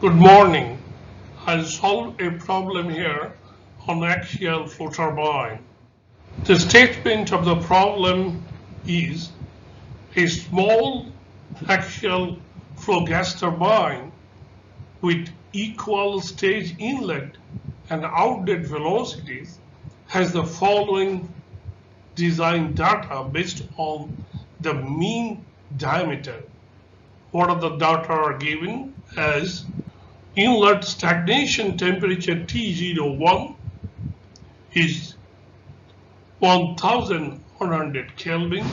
Good morning. I'll solve a problem here on axial flow turbine. The statement of the problem is a small axial flow gas turbine with equal stage inlet and outlet velocities has the following design data based on the mean diameter. What are the data are given as inlet stagnation temperature T01 is 1100 Kelvin.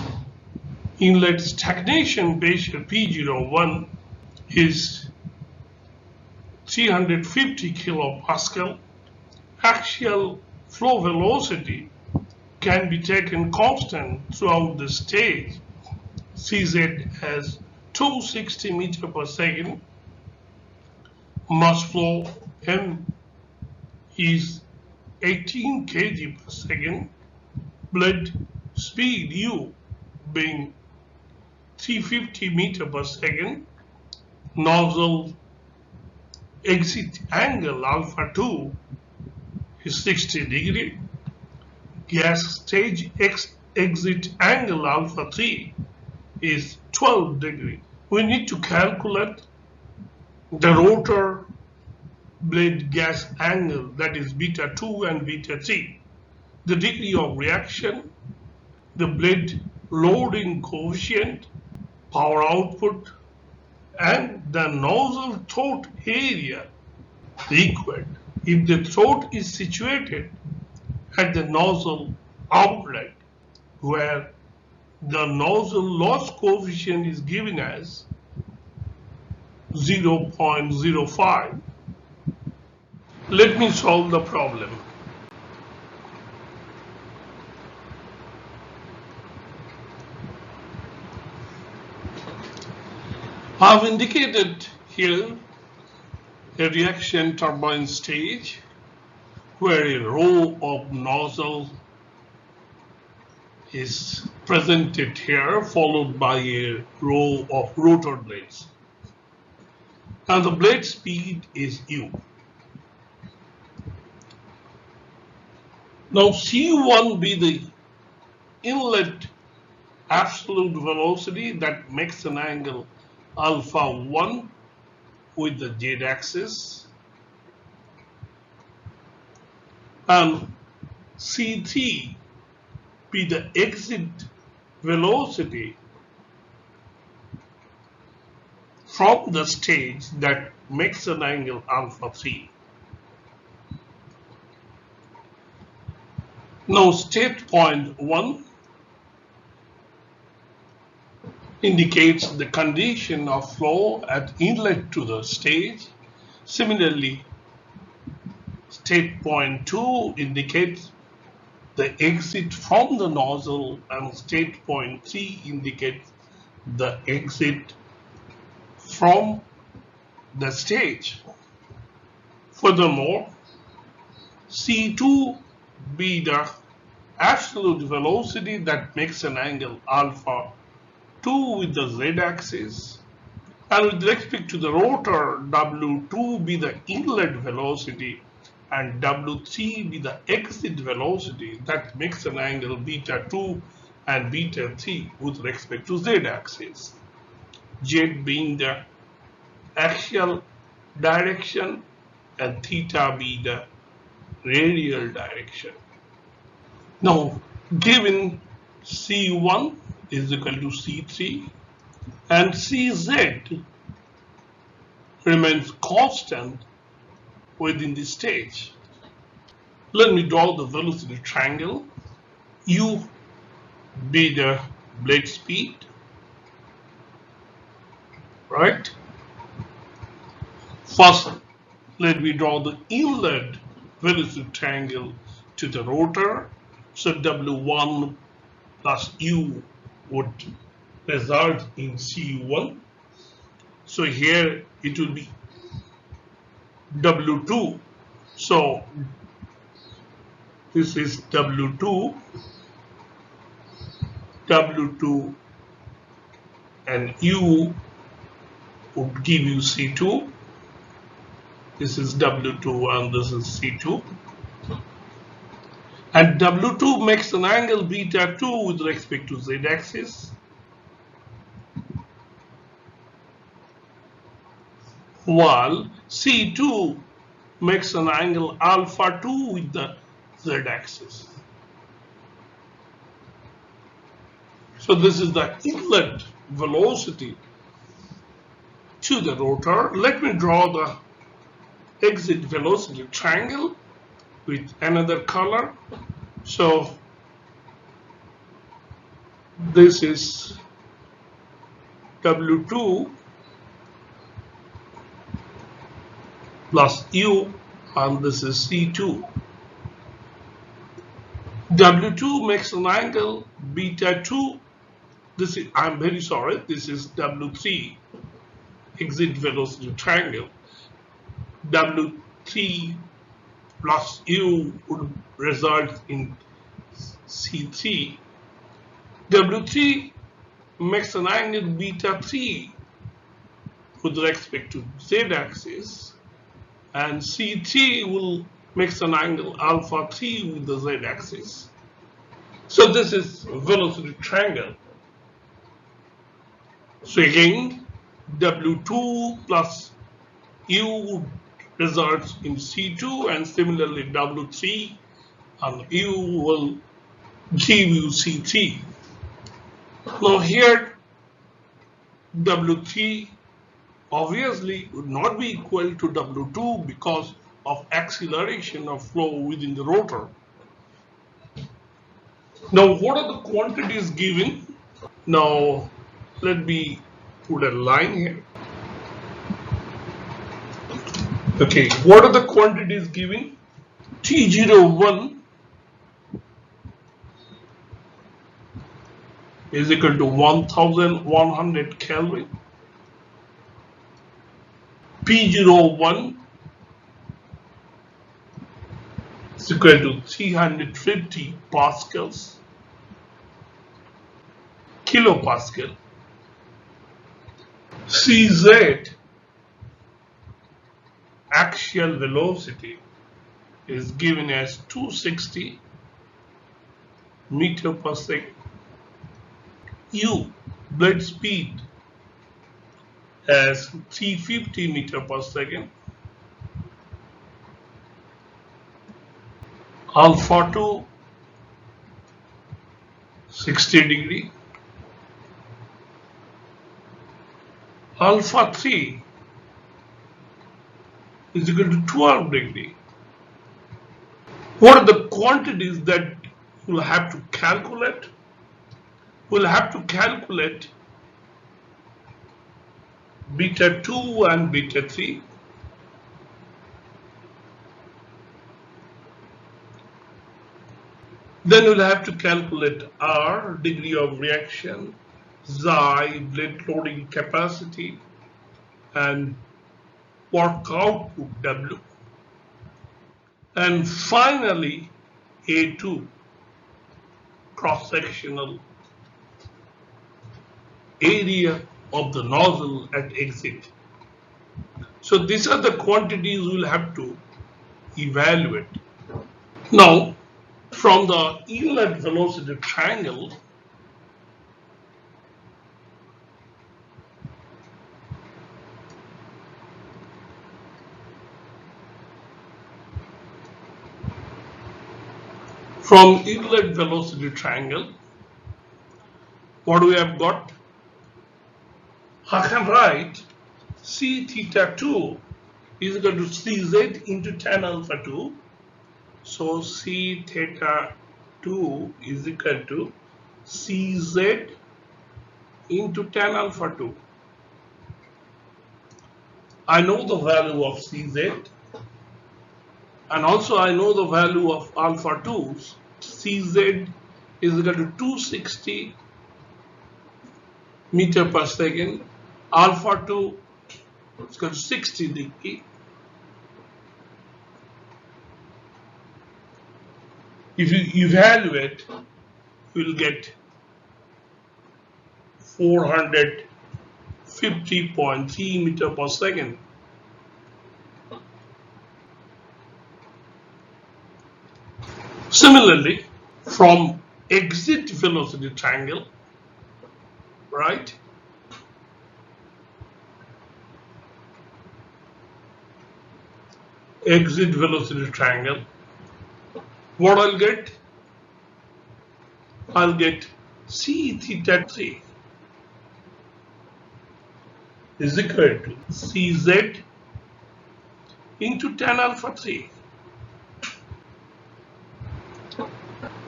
Inlet stagnation pressure P01 is 350 kilopascal. Axial flow velocity can be taken constant throughout the stage. CZ as 260 meter per second. Mass flow M is 18 kg per second. Blade speed U being 350 meter per second. Nozzle exit angle alpha 2 is 60 degree. Gas stage exit angle alpha 3 is 12 degree. We need to calculate the rotor blade gas angle, that is beta 2 and beta 3, the degree of reaction, the blade loading coefficient, power output, and the nozzle throat area required. If the throat is situated at the nozzle outlet where the nozzle loss coefficient is given as 0.05. Let me solve the problem. I've indicated here a reaction turbine stage where a row of nozzle is presented here, followed by a row of rotor blades. And the blade speed is U. Now C1 be the inlet absolute velocity that makes an angle alpha 1 with the Z axis, and C3 be the exit velocity from the stage that makes an angle alpha 3. Now state point 1 indicates the condition of flow at inlet to the stage. Similarly, state point 2 indicates the exit from the nozzle, and state point 3 indicates the exit from the stage. Furthermore, C2 be the absolute velocity that makes an angle alpha 2 with the z-axis, and with respect to the rotor, W2 be the inlet velocity and W3 be the exit velocity that makes an angle beta 2 and beta 3 with respect to z-axis. Z being the axial direction and theta be the radial direction. Now, given C1 is equal to C3 and CZ remains constant within the stage. Let me draw the velocity triangle. U be the blade speed, right? First, let me draw the inlet velocity triangle to the rotor. So W1 plus U would result in C1. So here it will be W2 So this is W2, W2 and U would give you C2. This is W2 and this is C2. And W2 makes an angle beta 2 with respect to Z axis, while C2 makes an angle alpha 2 with the Z axis. So this is the inlet velocity to the rotor. Let me draw the exit velocity triangle with another color. So this is W2 plus U and this is C2. W2 makes an angle beta 2. This is, I'm very sorry, this is W3 exit velocity triangle. W3 plus U would result in C3. W3 makes an angle beta 3 with respect to Z axis, and C3 will makes an angle alpha 3 with the Z axis. So this is velocity triangle. So again, W2 plus U results in C2, and similarly W3 and U will give you C3. Now here W3 obviously would not be equal to W2 because of acceleration of flow within the rotor. Now what are the quantities given? Now let me put a line here. Okay, what are the quantities given? T01 is equal to 1100 Kelvin. P01 is equal to 350 pascals, kilopascal. CZ axial velocity is given as 260 meter per second. U blade speed as 350 meter per second. Alpha 2 60 degree. Alpha 3 is equal to 12 degree. What are the quantities that you'll have to calculate? We'll have to calculate beta 2 and beta 3. Then we'll have to calculate R, degree of reaction, Xi, blade loading capacity, and work output W. And finally, A2, cross-sectional area of the nozzle at exit. So these are the quantities we'll have to evaluate. Now, from the inlet velocity triangle, what we have got? I can write C theta 2 is equal to Cz into tan alpha 2. So C theta 2 is equal to Cz into tan alpha 2. I know the value of Cz, and also I know the value of alpha 2. Cz is equal to 260 meter per second. Alpha 2 is equal to 60 degree. If you evaluate, you will get 450.3 meter per second. Similarly, from exit velocity triangle, right? Exit velocity triangle, what I'll get? I'll get c theta 3 is equal to cz into tan alpha 3.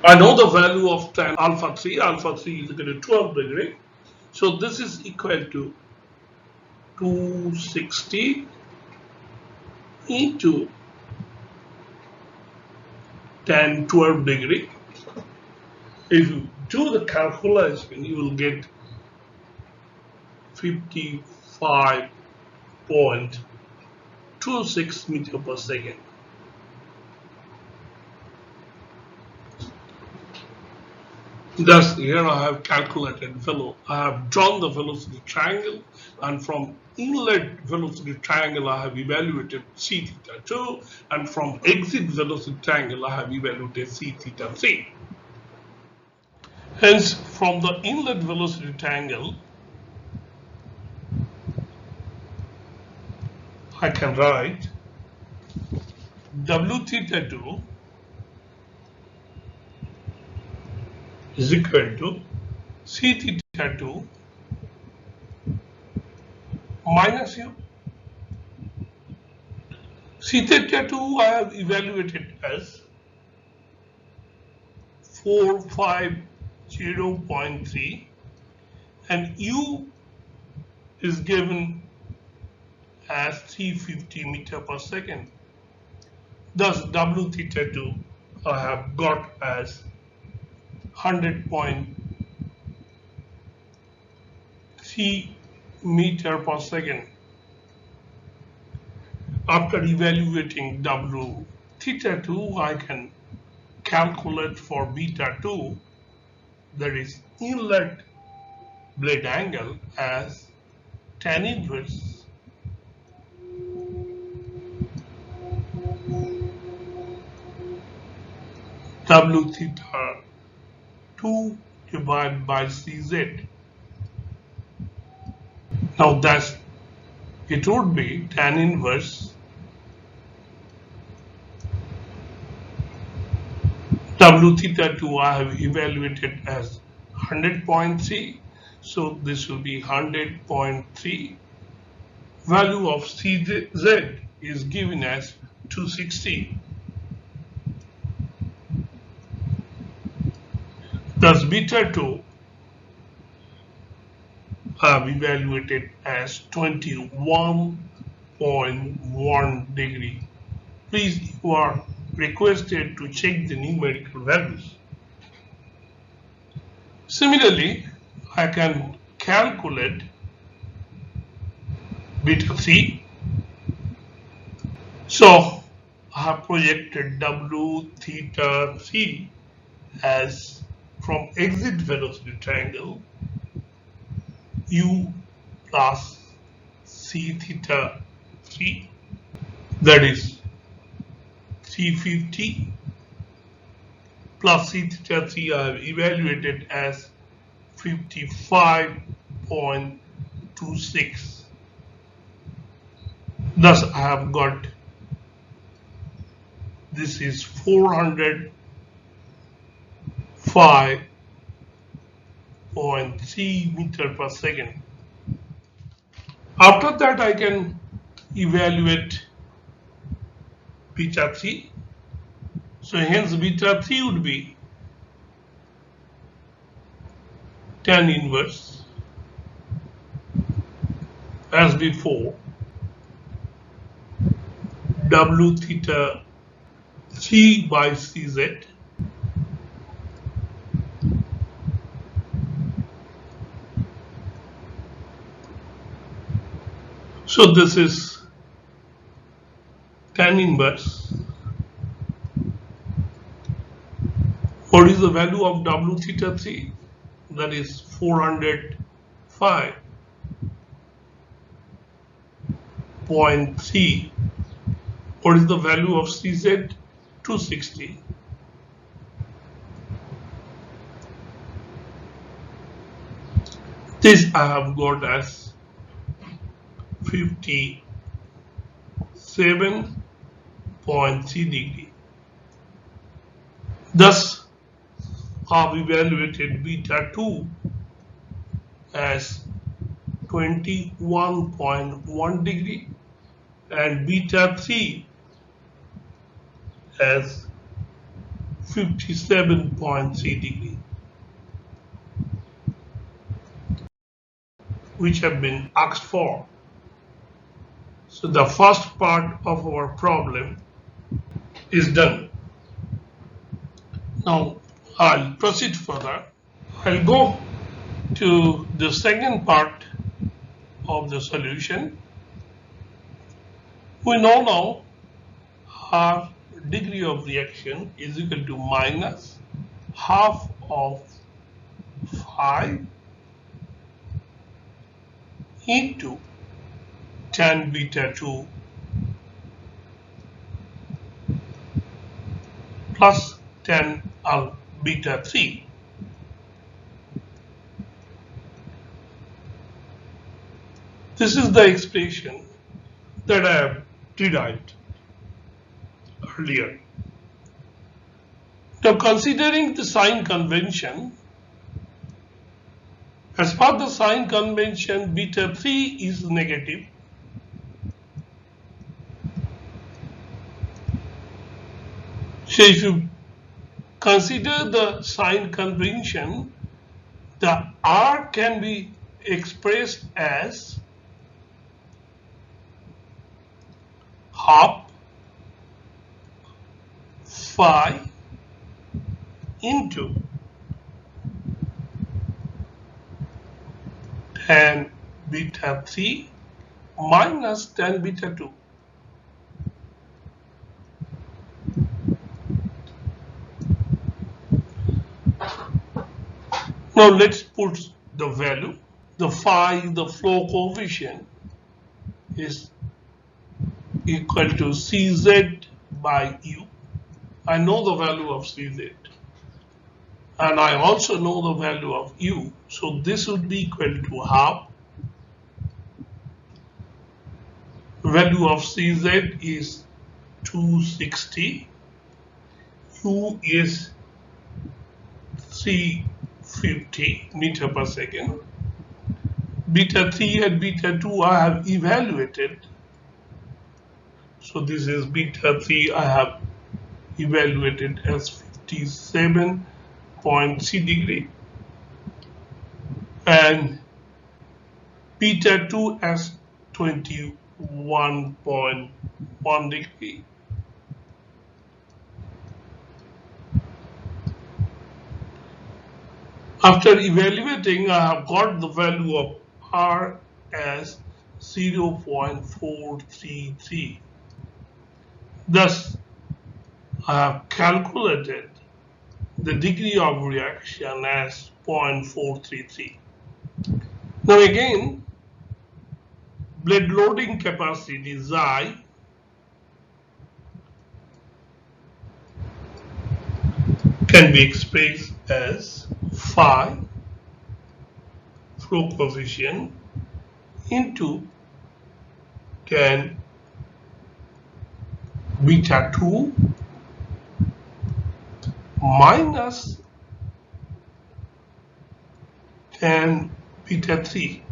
I know the value of tan alpha 3. Alpha 3 is equal to 12 degree. So this is equal to 260 into tan 12 degree. If you do the calculation, you will get 55.26 meter per second. Thus, here I have calculated I have drawn the velocity triangle, and from inlet velocity triangle I have evaluated c theta 2, and from exit velocity triangle I have evaluated c theta 3. Hence, from the inlet velocity triangle, I can write w theta 2 is equal to c theta 2 minus u. C theta 2 I have evaluated as 450.3 and u is given as 350 meter per second. Thus w theta 2 I have got as 100.3 meter per second. After evaluating w theta 2, I can calculate for beta 2, that is inlet blade angle, as tan inverse w theta 2 divided by cz. Now thus it would be tan inverse w theta 2 I have evaluated as 100.3, so this will be 100.3. Value of cz is given as 260. Thus beta 2 I have evaluated as 21.1 degree. Please, you are requested to check the numerical values. Similarly, I can calculate beta 3. So I have projected w theta 3 as from exit velocity triangle u plus c theta 3, that is 350 plus c theta 3 I have evaluated as 55.26. Thus I have got, this is 405.3 meter per second. After that I can evaluate beta 3. So hence beta 3 would be tan inverse as before w theta 3 by cz so this is tan inverse What is the value of W theta 3? That is 405.3. What is the value of CZ? 260. This I have got as 57.3 degree. Thus, I've evaluated beta 2 as 21.1 degree and beta 3 as 57.3 degree, which have been asked for. So the first part of our problem is done. Now I'll proceed further. I'll go to the second part of the solution. We know now our degree of reaction is equal to minus half of 5 into tan beta 2 plus tan beta 3. This is the expression that I have derived earlier. Now, considering the sign convention, as per the sign convention, beta 3 is negative. So if you consider the sign convention, the R can be expressed as half phi into tan beta 3 minus tan beta 2. Now let's put the value. The phi, the flow coefficient, is equal to Cz by U. I know the value of Cz and I also know the value of U. So this would be equal to half. Value of Cz is 260. U is 350 meter per second. Beta 3 and beta 2 I have evaluated. So this is beta 3 I have evaluated as 57.3 degree and beta 2 as 21.1 degree. After evaluating, I have got the value of R as 0.433. Thus, I have calculated the degree of reaction as 0.433. Now again, blade loading capacity Xi can be expressed as phi flow coefficient into tan beta 2 minus tan beta 3.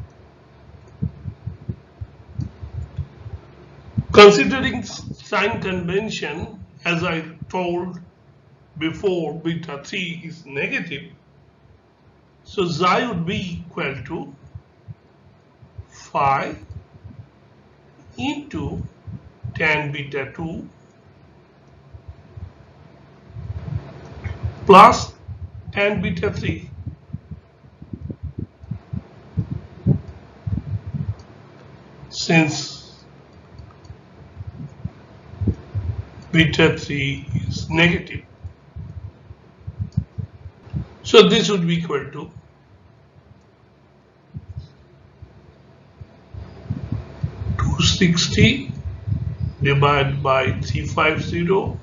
Considering sign convention, as I told before, beta 3 is negative, so Xi would be equal to phi into tan beta 2 plus tan beta 3. Since beta 3 is negative, So this would be equal to 260 divided by 350,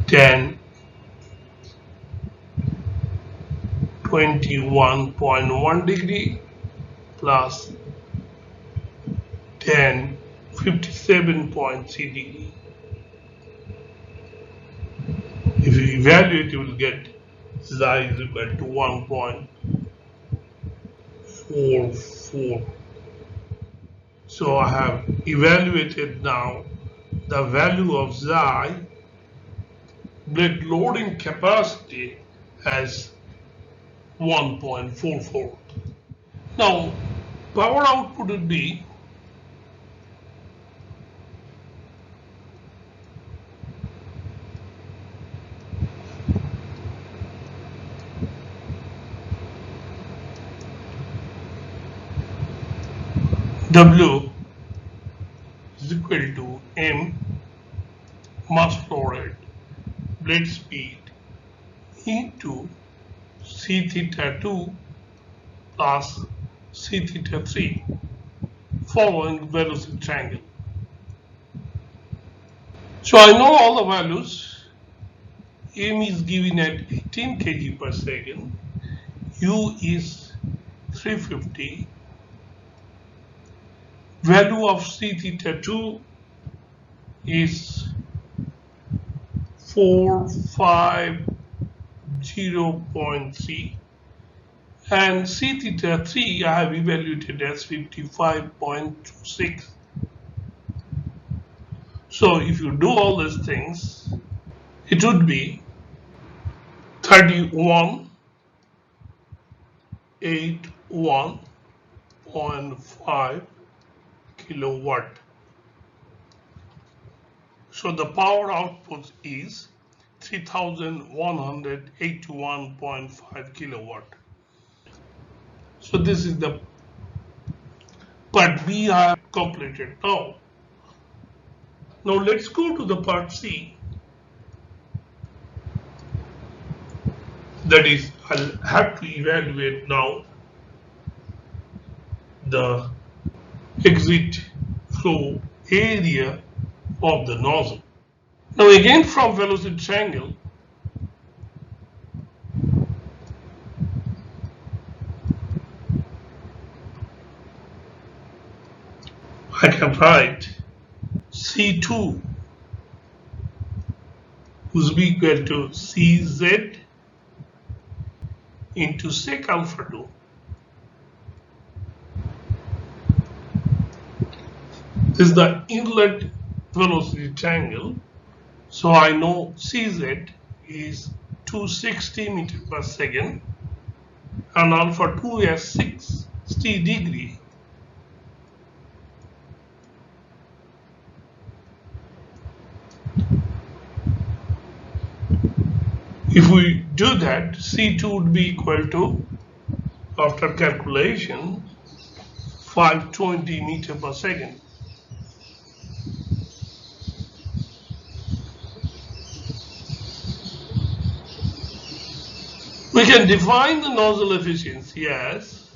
10, 21.1 degree plus 10, 57.3 degree. If you evaluate, you will get xi is equal to 1.44. So I have evaluated now the value of xi blade loading capacity as 1.44. Now power output would be W is equal to M mass flow rate blade speed into C theta 2 plus C theta 3 following velocity triangle. So I know all the values. M is given at 18 kg per second, U is 350, value of C theta 2 is 450.3 and C theta 3 I have evaluated as 55.26. So if you do all these things, it would be 3181.5 kilowatt. So the power output is 3181.5 kilowatt. So this is the part B I have completed now. Now let's go to the part C. That is, I'll have to evaluate now the exit flow area of the nozzle. Now again from velocity triangle, I can write C2 who's equal to Cz into sec alpha 2. This is the inlet velocity triangle. So I know Cz is 260 meter per second and alpha 2 is 60 degree. If we do that, C2 would be equal to, after calculation, 520 meter per second. We can define the nozzle efficiency as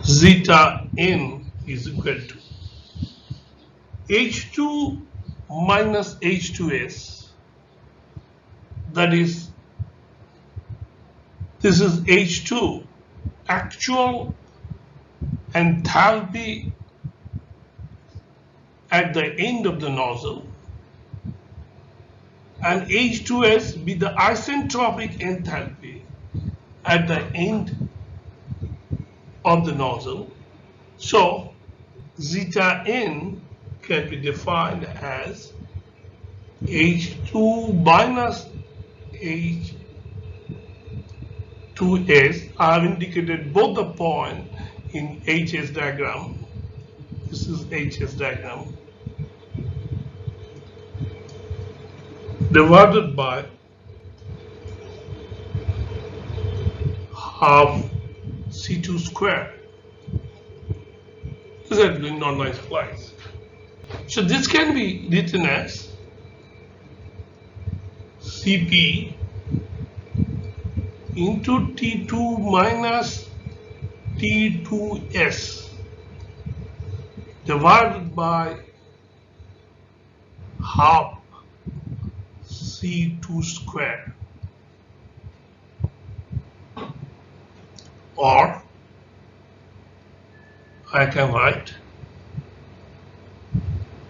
zeta n is equal to H2 minus H2S, that is, this is H2 actual enthalpy at the end of the nozzle, and H2S be the isentropic enthalpy at the end of the nozzle. So zeta n can be defined as H2 minus H2S. I have indicated both the point in HS diagram. This is HS diagram. Divided by half C2 square. This has been non-isocalized. So this can be written as Cp into T2 minus T2s divided by half C2 square, or I can write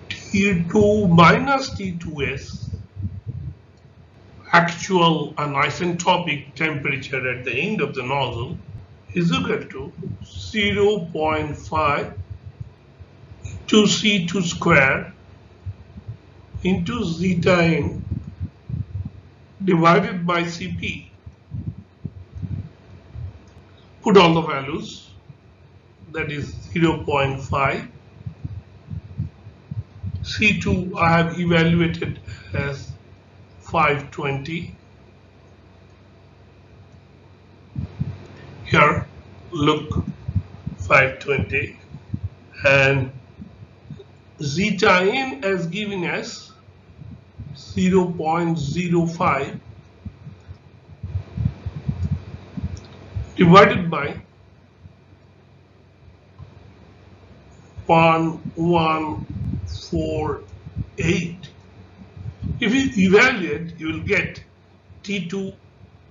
T2 minus T2s actual and isentropic temperature at the end of the nozzle is equal to 0.5 to C2 square into zeta n divided by Cp. Put all the values, that is 0.5. C2 I have evaluated as 520. Here, look, 520, and zeta n as given as 0.05 divided by 1148. If you evaluate, you will get T2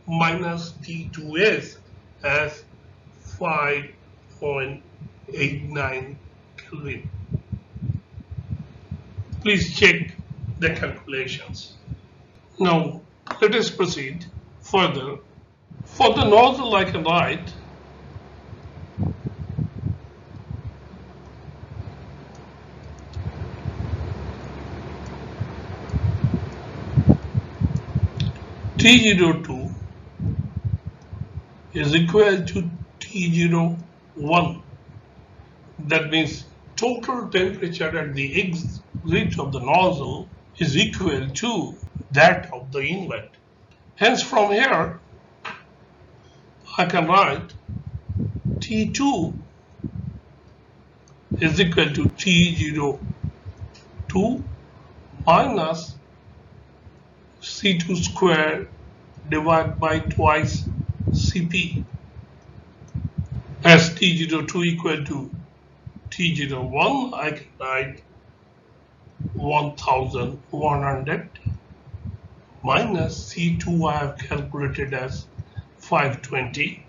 minus T2s as 5.89 Kelvin. Please check the calculations. Now let us proceed further. For the nozzle, I can write T02 is equal to T01. That means total temperature at the exit of the nozzle is equal to that of the inlet. Hence, from here, I can write T2 is equal to T02 minus C2 square divided by twice Cp, as T02 equal to T01, I can write 1100 minus C2 I have calculated as 520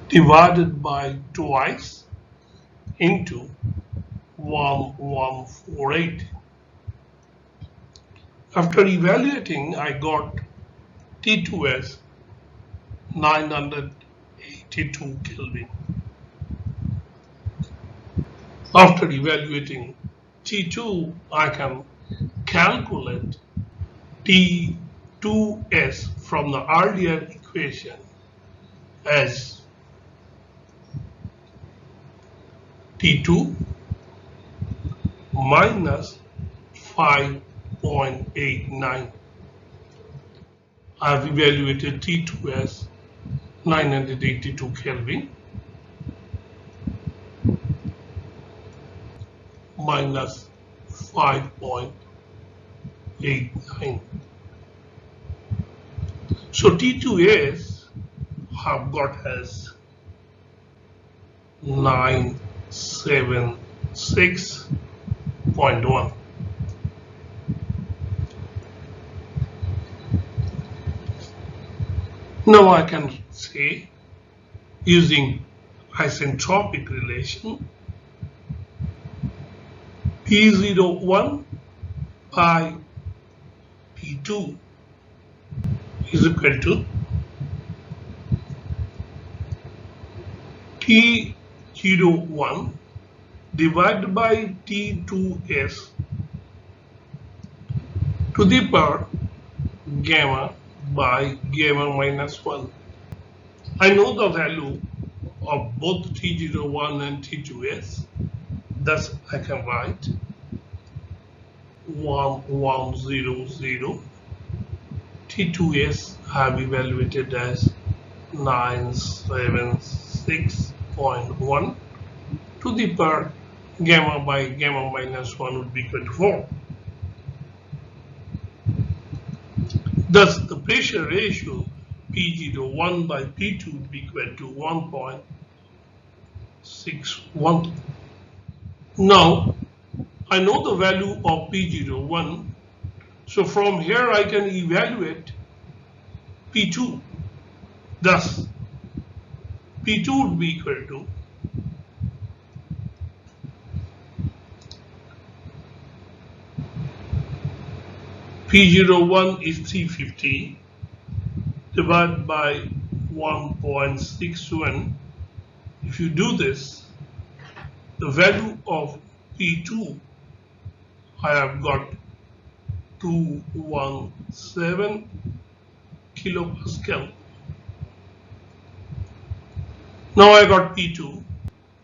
divided by twice into 1148. After evaluating, I got T2 as 982 Kelvin. After evaluating T2, I can calculate T2s from the earlier equation as T2 minus 5.89. I have evaluated T2 as 982 Kelvin minus 5.89. So T2s have got as 976.1. Now I can say, using isentropic relation, P01 by P2 is equal to T01 divided by T2s to the power gamma by gamma minus 1. I know the value of both T01 and T2s, thus I can write 1100 T2S I have evaluated as 976.1 to the power gamma by gamma minus 1 would be equal to 4. Thus, the pressure ratio P01 by P2 would be equal to 1.61. Now, I know the value of P01, so from here I can evaluate P2. Thus, P2 would be equal to P01 is 350 divided by 1.61. If you do this, the value of P2 I have got 217 kilopascal. Now I got P2,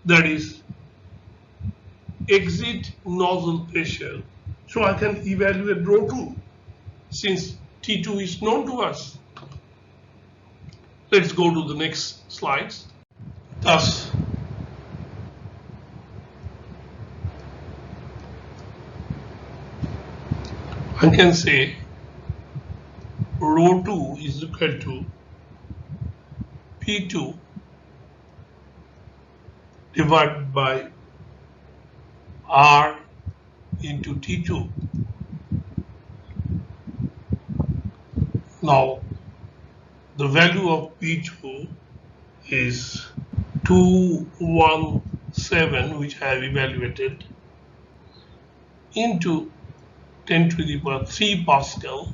that is exit nozzle pressure. So I can evaluate rho 2 since T2 is known to us. Let's go to the next slides. Thus, I can say rho 2 is equal to P2 divided by R into T2. Now, the value of P2 is 217, which I have evaluated, into 10 to the power 3 Pascal.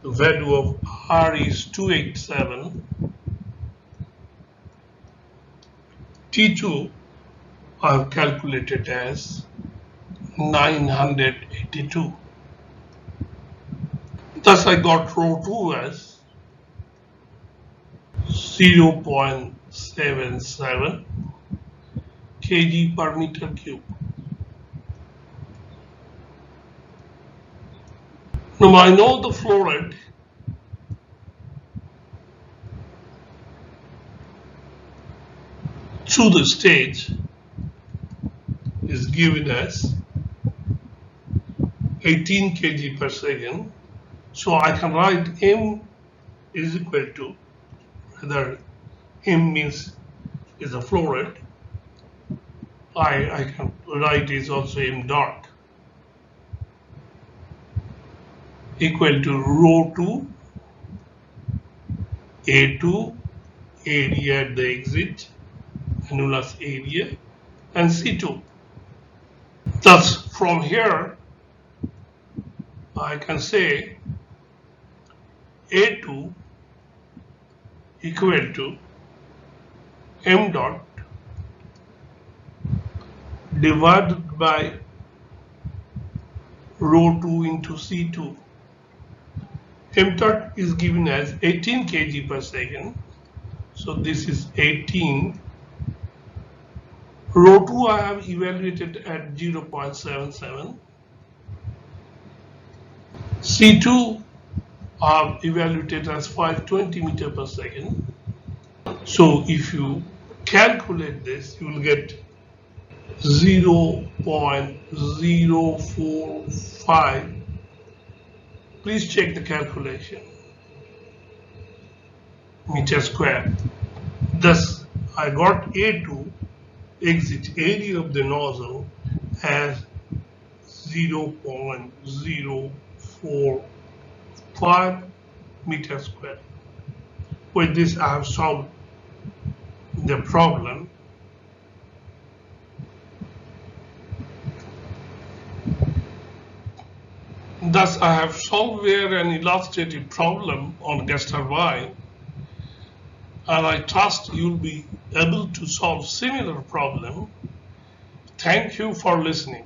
The value of R is 287. T2 I have calculated as 982. Thus I got rho 2 as 0.77 kg per meter cube. Now I know the flow rate through the stage is given as 18 kg per second. So I can write M is equal to, whether M means is a flow rate, I can write is also M dot equal to rho 2 A2 area at the exit, annulus area, and C2. Thus from here I can say A2 equal to M dot divided by rho 2 into C2. M dot is given as 18 kg per second. So this is 18. Rho 2 I have evaluated at 0.77. C2 I have evaluated as 520 meter per second. So if you calculate this, you will get 0.045. Please check the calculation. Meter square. Thus, I got A2 exit area of the nozzle as 0.045 meter square. With this, I have solved the problem. Thus, I have solved an illustrative problem on gas turbine, and I trust you'll be able to solve similar problem. Thank you for listening.